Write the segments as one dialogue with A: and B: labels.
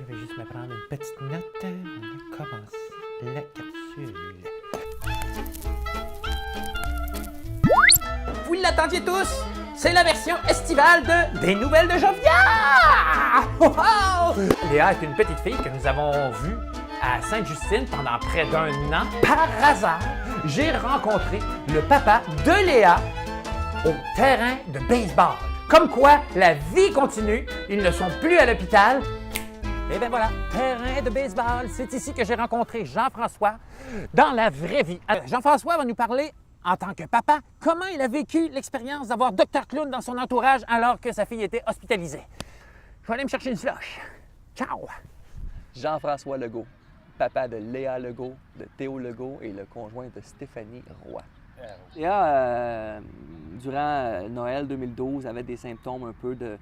A: je vais juste me prendre une petite note. On va commencer la capsule. Vous l'attendiez tous? C'est la version estivale Des Nouvelles de Jovia! Oh oh! Léa est une petite fille que nous avons vue à Sainte-Justine pendant près d'un an. Par hasard, j'ai rencontré le papa de Léa au terrain de baseball. Comme quoi, la vie continue, ils ne sont plus à l'hôpital. Et bien voilà, terrain de baseball, c'est ici que j'ai rencontré Jean-François dans la vraie vie. Jean-François va nous parler, en tant que papa, comment il a vécu l'expérience d'avoir Dr. Clown dans son entourage alors que sa fille était hospitalisée. Je vais aller me chercher une slush. Ciao!
B: Jean-François Legault, papa de Léa Legault, de Théo Legault et le conjoint de Stéphanie Roy. Léa, durant Noël 2012, avait des symptômes un peu de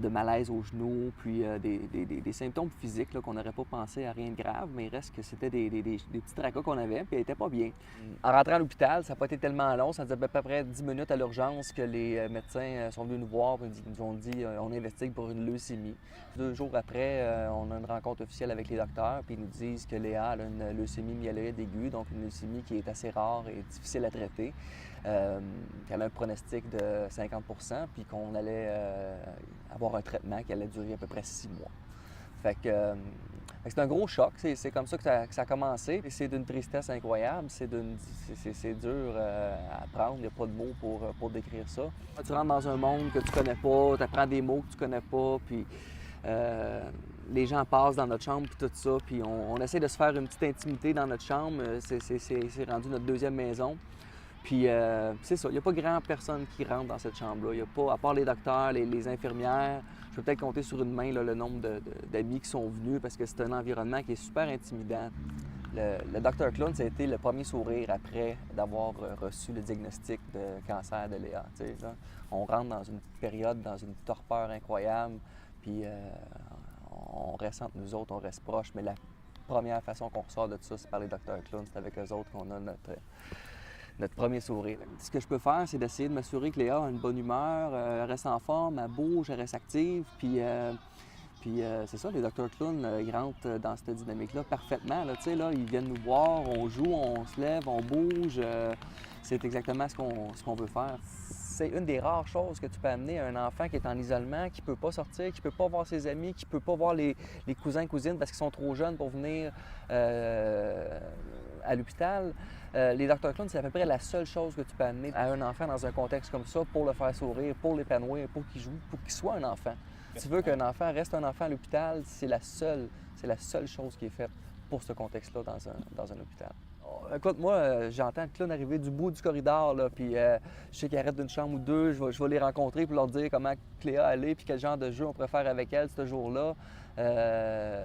B: malaise aux genoux, puis des symptômes physiques là, qu'on n'aurait pas pensé à rien de grave, mais il reste que c'était des petits tracas qu'on avait, puis elle n'était pas bien. En rentrant à l'hôpital, ça n'a pas été tellement long, ça faisait à peu près 10 minutes à l'urgence que les médecins sont venus nous voir, puis ils nous ont dit on investigue pour une leucémie. 2 jours après, on a une rencontre officielle avec les docteurs, puis ils nous disent que Léa a une leucémie myéloïde aiguë, donc une leucémie qui est assez rare et difficile à traiter. Qu'elle a un pronostic de 50 % puis qu'on allait avoir un traitement qui allait durer à peu près 6 mois. Fait que c'est un gros choc, c'est comme ça que ça a commencé. C'est d'une tristesse incroyable, c'est dur à apprendre, il n'y a pas de mots pour décrire ça. Tu rentres dans un monde que tu connais pas, tu apprends des mots que tu connais pas, puis les gens passent dans notre chambre, puis tout ça, puis on essaie de se faire une petite intimité dans notre chambre, c'est rendu notre deuxième maison. Puis c'est ça, il n'y a pas grand personne qui rentre dans cette chambre-là. Il n'y a pas, à part les docteurs, les infirmières, je peux peut-être compter sur une main là, le nombre d'amis qui sont venus parce que c'est un environnement qui est super intimidant. Le Dr. Clown, ça a été le premier sourire après d'avoir reçu le diagnostic de cancer de Léa. Là, on rentre dans une période, dans une torpeur incroyable, puis on reste entre nous autres, on reste proches, mais la première façon qu'on ressort de ça, c'est par les Dr. Clown, c'est avec eux autres qu'on a notre premier sourire. Ce que je peux faire, c'est d'essayer de m'assurer que Léa a une bonne humeur, elle reste en forme, elle bouge, elle reste active. Puis c'est ça, les Dr. Clown, ils rentrent dans cette dynamique-là parfaitement. Là, ils viennent nous voir, on joue, on se lève, on bouge. C'est exactement ce qu'on veut faire. C'est une des rares choses que tu peux amener à un enfant qui est en isolement, qui ne peut pas sortir, qui ne peut pas voir ses amis, qui ne peut pas voir les cousins, cousines parce qu'ils sont trop jeunes pour venir à l'hôpital. Les Dr. Clown, c'est à peu près la seule chose que tu peux amener à un enfant dans un contexte comme ça pour le faire sourire, pour l'épanouir, pour qu'il joue, pour qu'il soit un enfant. Si tu veux qu'un enfant reste un enfant à l'hôpital, c'est la seule chose qui est faite pour ce contexte-là dans un hôpital. Écoute, moi, j'entends le clown arriver du bout du corridor, là, puis je sais qu'ils arrêtent d'une chambre ou deux, je vais les rencontrer pour leur dire comment Cléa allait, puis quel genre de jeu on pourrait faire avec elle ce jour-là.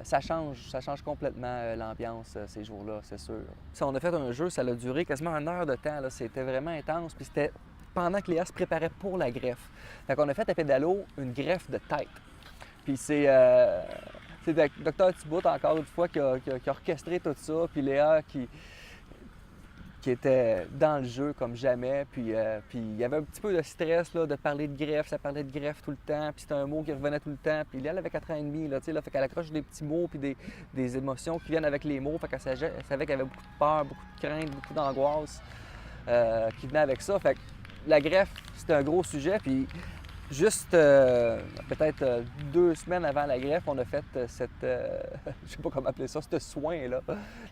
B: Ça change complètement l'ambiance ces jours-là, c'est sûr. Si on a fait un jeu, ça a duré quasiment 1 heure de temps, c'était vraiment intense, puis c'était pendant que Léa se préparait pour la greffe. Fait qu'on a fait à pédalo une greffe de tête. Puis c'est Dr. Thibault, encore une fois, qui a orchestré tout ça, puis Léa qui était dans le jeu comme jamais. Puis il y avait un petit peu de stress là, de parler de greffe, ça parlait de greffe tout le temps, puis c'était un mot qui revenait tout le temps. Puis elle avait 4 ans et demi, là, fait qu'elle accroche des petits mots puis des émotions qui viennent avec les mots. Fait qu'elle savait qu'il y avait beaucoup de peur, beaucoup de crainte, beaucoup d'angoisse qui venaient avec ça. Fait que la greffe, c'était un gros sujet. Puis juste peut-être 2 semaines avant la greffe, on a fait je sais pas comment appeler ça, ce soin-là,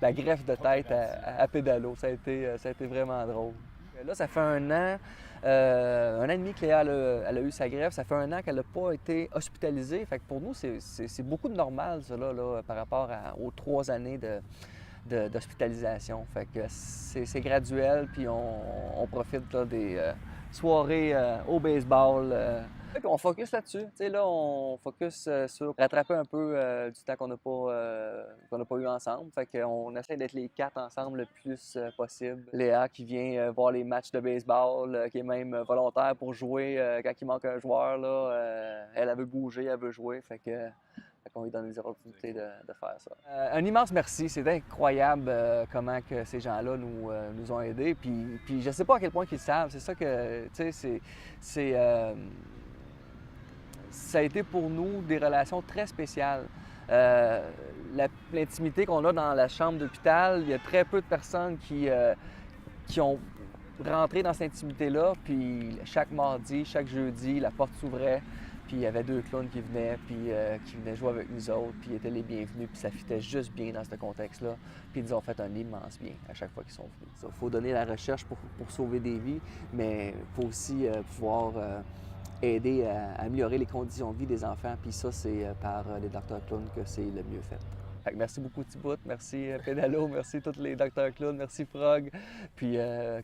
B: la greffe de tête à pédalo. Ça a été vraiment drôle. Là, ça fait 1 an et demi que Léa elle a eu sa greffe. Ça fait 1 an qu'elle n'a pas été hospitalisée. Fait que pour nous, c'est beaucoup de normal, ça, là, par rapport aux 3 années d'hospitalisation. Fait que c'est graduel, puis on profite là, des soirées au baseball. On focus là-dessus. Là, on focus sur rattraper un peu du temps qu'on n'a pas eu ensemble. Fait qu'on essaie d'être les 4 ensemble le plus possible. Léa qui vient voir les matchs de baseball, qui est même volontaire pour jouer quand il manque un joueur. Là, elle veut bouger, elle veut jouer. Fait qu'on lui donne les opportunités de faire ça. Un immense merci. C'est incroyable comment que ces gens-là nous ont aidés. Puis je sais pas à quel point ils le savent. C'est ça que, tu sais, ça a été pour nous des relations très spéciales. L'intimité qu'on a dans la chambre d'hôpital, il y a très peu de personnes qui ont rentré dans cette intimité-là. Puis chaque mardi, chaque jeudi, la porte s'ouvrait. Puis il y avait 2 clowns qui venaient, qui venaient jouer avec nous autres, puis ils étaient les bienvenus, puis ça fitait juste bien dans ce contexte-là. Puis ils nous ont fait un immense bien à chaque fois qu'ils sont venus. Il faut donner la recherche pour sauver des vies, mais il faut aussi pouvoir aider à améliorer les conditions de vie des enfants, puis ça, c'est par les docteurs clowns que c'est le mieux fait. Fait que merci beaucoup Thibaut, merci Pédalo, merci tous les docteurs clowns, merci Frog, puis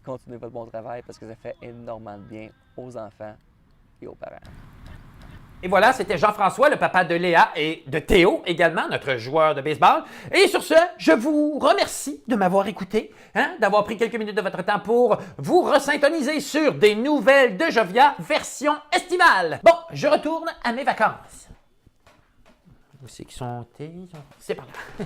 B: continuez votre bon travail parce que ça fait énormément de bien aux enfants et aux parents.
A: Et voilà, c'était Jean-François, le papa de Léa et de Théo également, notre joueur de baseball. Et sur ce, je vous remercie de m'avoir écouté, d'avoir pris quelques minutes de votre temps pour vous resyntoniser sur des nouvelles de Jovia version estivale. Bon, je retourne à mes vacances. Où c'est qu'ils sont? C'est par là.